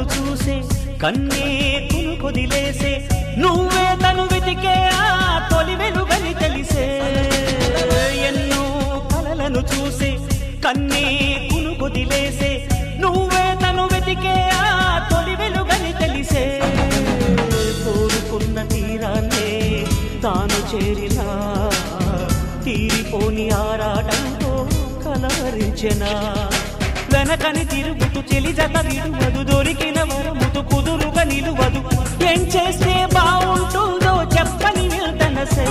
కలలను చూసే కన్నే కొదిలేసే నువ్వే తను వెతికే ఆ తొలి వెలుగని తెలిసే ఎన్నో కలలను చూసే కన్నే కొదిలేసే నువ్వే తను వెతికే ఆ తొలి వెలుగని తెలిసే కోరుకున్న తీరాన్నే తాను చేరినా తీరిపోని ఆరాటంతో కలవరించెనా వెనకని తిరుగుతూ చెలి జత విడువదు దొరికిన వరముతు కుదురుగా నిలువదు ఏం చేస్తే బాగుంటుందో చెప్పని వెళ్తనసే